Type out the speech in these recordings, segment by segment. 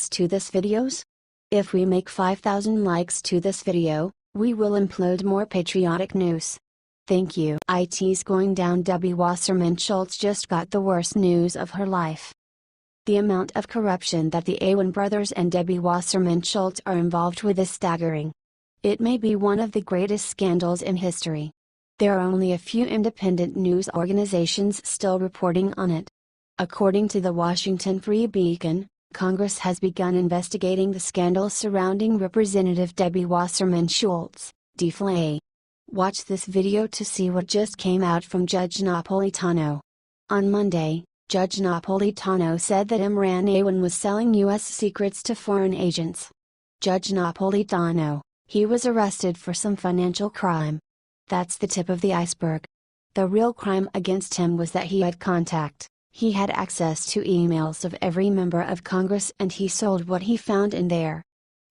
likes to this videos? If we make 5,000 likes to this video, we will upload more patriotic news. Thank you. IT's going down. Wasserman Shultz just got the worst news of her life. The amount of corruption that the Awen brothers and Debbie Wasserman Shultz are involved with is staggering. It may be one of the greatest scandals in history. There are only a few independent news organizations still reporting on it. According to the Washington Free Beacon, Congress has begun investigating the scandal surrounding Representative Debbie Wasserman Shultz, DFLA. Watch this video to see what just came out from Judge Napolitano. On Monday, Judge Napolitano said that Imran Awen was selling U.S. secrets to foreign agents. Judge Napolitano, he was arrested for some financial crime. That's the tip of the iceberg. The real crime against him was that he had access to emails of every member of Congress and he sold what he found in there.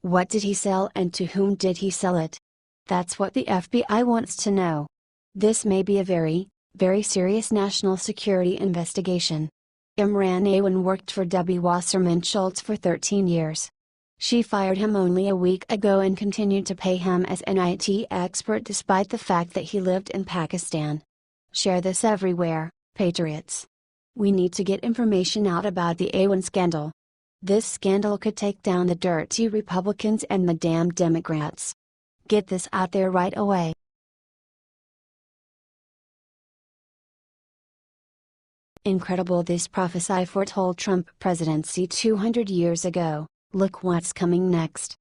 What did he sell and to whom did he sell it? That's what the FBI wants to know. This may be a very, very serious national security investigation. Imran Awen worked for Debbie Wasserman Shultz for 13 years. She fired him only a week ago and continued to pay him as an IT expert despite the fact that he lived in Pakistan. Share this everywhere, patriots. We need to get information out about the Awen scandal. This scandal could take down the dirty Republicans and the damn Democrats. Get this out there right away. Incredible. This prophecy foretold Trump presidency 200 years ago. Look what's coming next.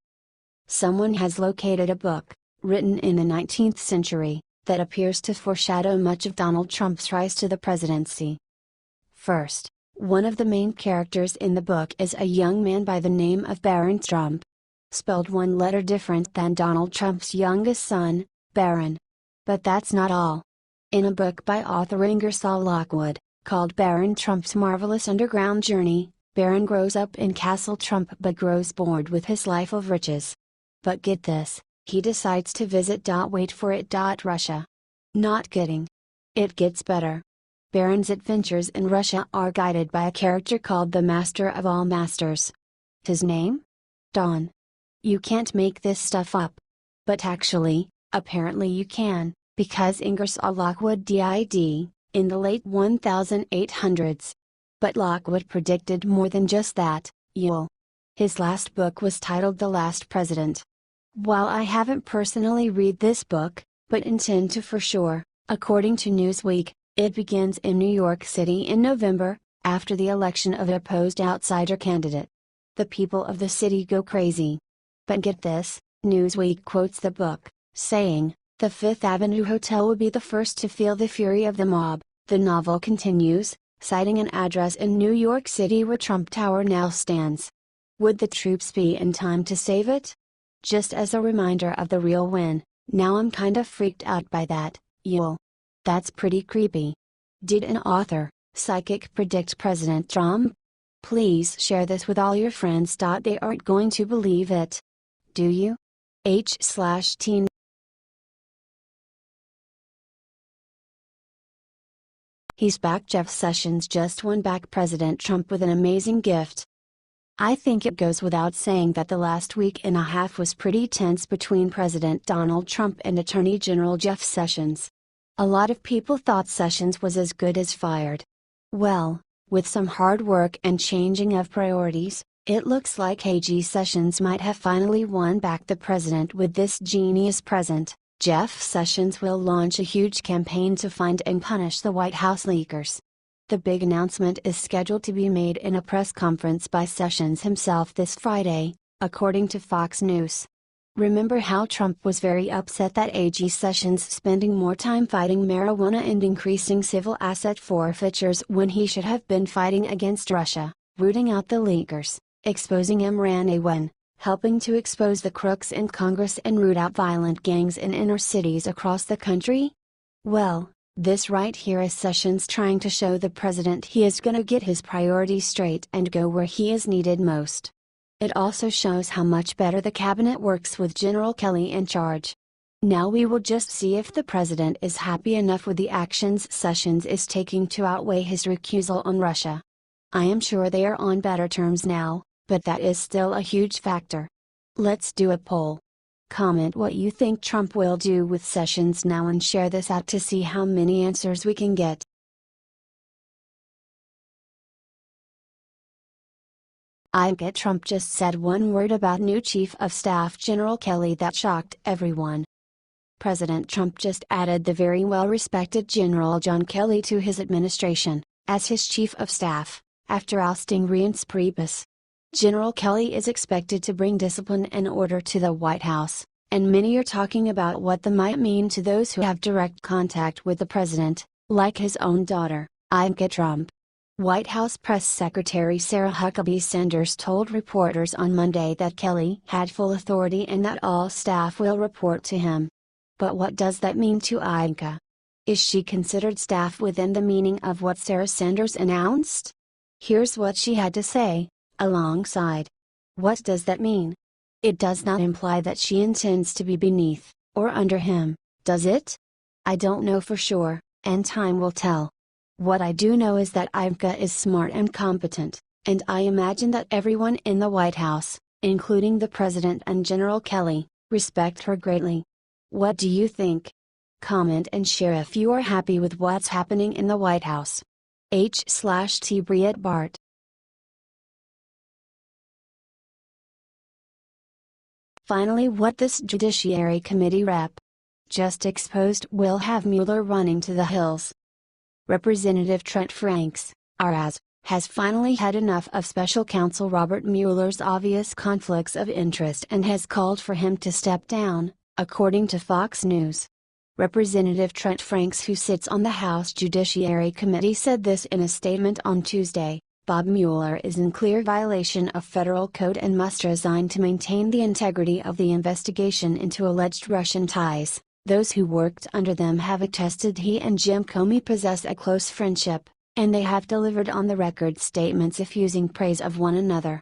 Someone has located a book, written in the 19th century, that appears to foreshadow much of Donald Trump's rise to the presidency. First, one of the main characters in the book is a young man by the name of Baron Trump. Spelled one letter different than Donald Trump's youngest son, Barron. But that's not all. In a book by author Ingersoll Lockwood, called Baron Trump's Marvelous Underground Journey, Barron grows up in Castle Trump but grows bored with his life of riches. But get this, he decides to visit. Wait for it. Russia. Not kidding. It gets better. Barron's adventures in Russia are guided by a character called the Master of All Masters. His name? Don. You can't make this stuff up. But actually, apparently you can, because Ingersoll Lockwood died in the late 1800s. But Lockwood predicted more than just that, y'all. His last book was titled The Last President. While I haven't personally read this book, but intend to for sure, according to Newsweek, it begins in New York City in November, after the election of an opposed outsider candidate. The people of the city go crazy. But get this, Newsweek quotes the book, saying, "The Fifth Avenue Hotel would be the first to feel the fury of the mob." The novel continues, citing an address in New York City where Trump Tower now stands. Would the troops be in time to save it? Just as a reminder of the real win, now I'm kind of freaked out by that, y'all. That's pretty creepy. Did an author, psychic predict President Trump? Please share this with all your friends. They aren't going to believe it. Do you? H/Teen. He's back. Jeff Sessions just won back President Trump with an amazing gift. I think it goes without saying that the last week and a half was pretty tense between President Donald Trump and Attorney General Jeff Sessions. A lot of people thought Sessions was as good as fired. Well, with some hard work and changing of priorities, it looks like AG Sessions might have finally won back the president with this genius present. Jeff Sessions will launch a huge campaign to find and punish the White House leakers. The big announcement is scheduled to be made in a press conference by Sessions himself this Friday, according to Fox News. Remember how Trump was very upset that AG Sessions spending more time fighting marijuana and increasing civil asset forfeitures when he should have been fighting against Russia, rooting out the leakers, exposing Imran Awen, helping to expose the crooks in Congress and root out violent gangs in inner cities across the country? Well, this right here is Sessions trying to show the president he is gonna get his priorities straight and go where he is needed most. It also shows how much better the cabinet works with General Kelly in charge. Now we will just see if the president is happy enough with the actions Sessions is taking to outweigh his recusal on Russia. I am sure they are on better terms now, but that is still a huge factor. Let's do a poll. Comment what you think Trump will do with Sessions now and share this out to see how many answers we can get. Ivanka Trump just said one word about new Chief of Staff General Kelly that shocked everyone. President Trump just added the very well-respected General John Kelly to his administration, as his Chief of Staff, after ousting Reince Priebus. General Kelly is expected to bring discipline and order to the White House, and many are talking about what that might mean to those who have direct contact with the president, like his own daughter, Ivanka Trump. White House Press Secretary Sarah Huckabee Sanders told reporters on Monday that Kelly had full authority and that all staff will report to him. But what does that mean to Ivanka? Is she considered staff within the meaning of what Sarah Sanders announced? Here's what she had to say, alongside. What does that mean? It does not imply that she intends to be beneath, or under him, does it? I don't know for sure, and time will tell. What I do know is that Ivanka is smart and competent, and I imagine that everyone in the White House, including the President and General Kelly, respect her greatly. What do you think? Comment and share if you are happy with what's happening in the White House. H/T Briette Bart. Finally, what this Judiciary Committee rep just exposed will have Mueller running to the hills. Representative Trent Franks, RS, has finally had enough of Special Counsel Robert Mueller's obvious conflicts of interest and has called for him to step down, according to Fox News. Representative Trent Franks, who sits on the House Judiciary Committee, said this in a statement on Tuesday. Bob Mueller is in clear violation of federal code and must resign to maintain the integrity of the investigation into alleged Russian ties. Those who worked under them have attested he and Jim Comey possess a close friendship, and they have delivered on the record statements effusing praise of one another.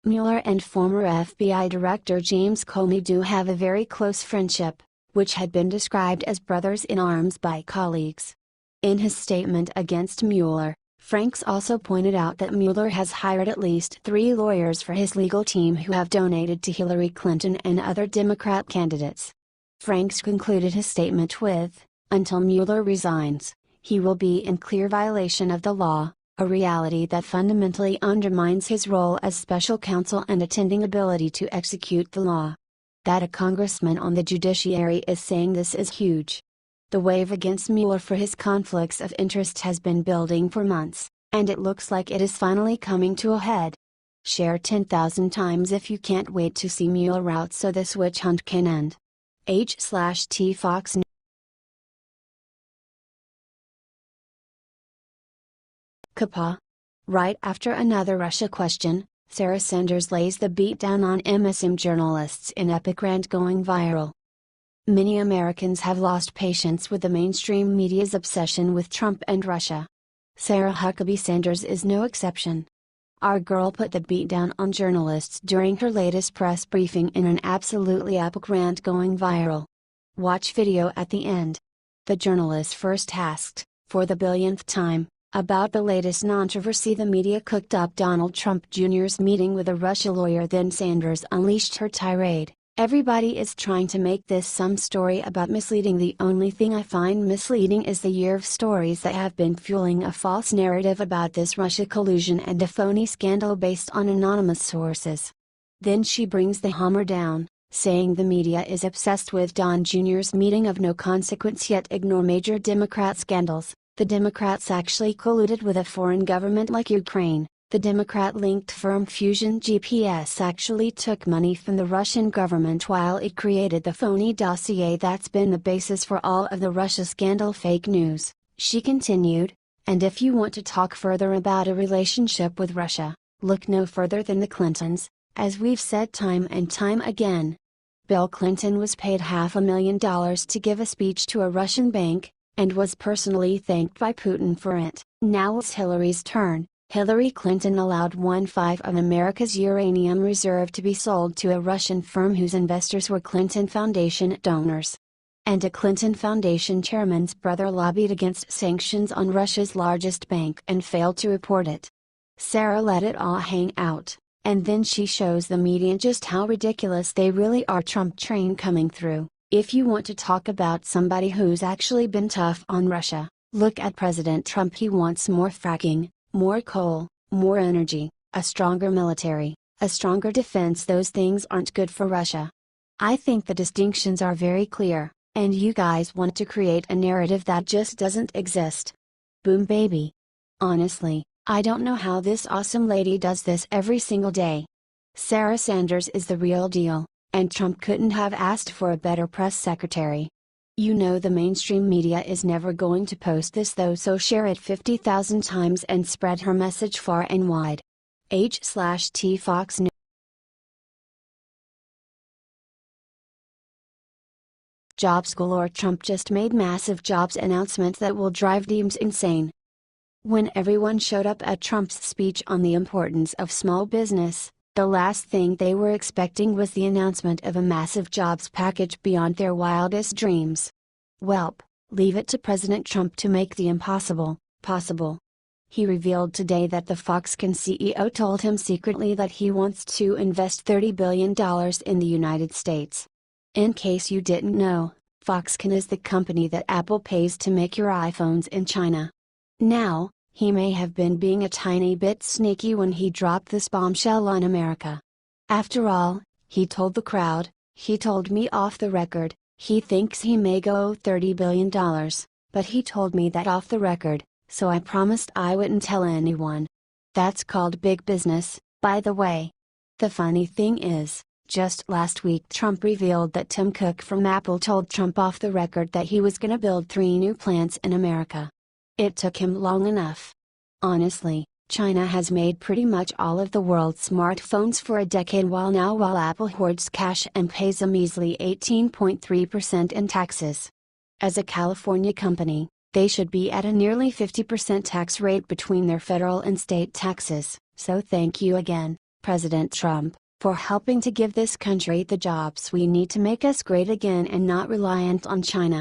Mueller and former FBI Director James Comey do have a very close friendship, which had been described as brothers in arms by colleagues. In his statement against Mueller, Franks also pointed out that Mueller has hired at least 3 lawyers for his legal team who have donated to Hillary Clinton and other Democrat candidates. Franks concluded his statement with, "Until Mueller resigns, he will be in clear violation of the law, a reality that fundamentally undermines his role as special counsel and attending ability to execute the law." That a congressman on the judiciary is saying this is huge. The wave against Mueller for his conflicts of interest has been building for months, and it looks like it is finally coming to a head. Share 10,000 times if you can't wait to see Mueller out so this witch hunt can end. H/T Fox News. Kapa. Right after another Russia question, Sarah Sanders lays the beat down on MSM journalists in epic rant going viral. Many Americans have lost patience with the mainstream media's obsession with Trump and Russia. Sarah Huckabee Sanders is no exception. Our girl put the beat down on journalists during her latest press briefing in an absolutely epic rant going viral. Watch video at the end. The journalist first asked, for the billionth time, about the latest controversy the media cooked up Donald Trump Jr.'s meeting with a Russia lawyer. Then Sanders unleashed her tirade. "Everybody is trying to make this some story about misleading. The only thing I find misleading is the year of stories that have been fueling a false narrative about this Russia collusion and a phony scandal based on anonymous sources." Then she brings the hammer down, saying the media is obsessed with Don Jr.'s meeting of no consequence yet ignore major Democrat scandals. The Democrats actually colluded with a foreign government like Ukraine. The Democrat-linked firm Fusion GPS actually took money from the Russian government while it created the phony dossier that's been the basis for all of the Russia scandal fake news, she continued. And if you want to talk further about a relationship with Russia, look no further than the Clintons, as we've said time and time again. Bill Clinton was paid $500,000 to give a speech to a Russian bank, and was personally thanked by Putin for it. Now it's Hillary's turn. Hillary Clinton allowed 1/5 of America's uranium reserve to be sold to a Russian firm whose investors were Clinton Foundation donors. And a Clinton Foundation chairman's brother lobbied against sanctions on Russia's largest bank and failed to report it. Sarah let it all hang out, And then she shows the media just how ridiculous they really are. Trump train coming through. If you want to talk about somebody who's actually been tough on Russia, look at President Trump. He wants more fracking, more coal, more energy, a stronger military, a stronger defense. Those things aren't good for Russia. I think the distinctions are very clear, and you guys want to create a narrative that just doesn't exist. Boom baby. Honestly, I don't know how this awesome lady does this every single day. Sarah Sanders is the real deal, and Trump couldn't have asked for a better press secretary. You know the mainstream media is never going to post this though, so share it 50,000 times and spread her message far and wide. H/T Fox News. Jobs galore. Trump just made massive jobs announcement that will drive Dems insane. When everyone showed up at Trump's speech on the importance of small business, the last thing they were expecting was the announcement of a massive jobs package beyond their wildest dreams. Welp, leave it to President Trump to make the impossible, possible. He revealed today that the Foxconn CEO told him secretly that he wants to invest $30 billion in the United States. In case you didn't know, Foxconn is the company that Apple pays to make your iPhones in China. Now, he may have been being a tiny bit sneaky when he dropped this bombshell on America. After all, he told the crowd, he told me off the record, he thinks he may go $30 billion, but he told me that off the record, so I promised I wouldn't tell anyone. That's called big business, by the way. The funny thing is, just last week Trump revealed that Tim Cook from Apple told Trump off the record that he was gonna build 3 new plants in America. It took him long enough. Honestly, China has made pretty much all of the world's smartphones for a decade while Apple hoards cash and pays a measly 18.3% in taxes. As a California company, they should be at a nearly 50% tax rate between their federal and state taxes, so thank you again, President Trump, for helping to give this country the jobs we need to make us great again and not reliant on China.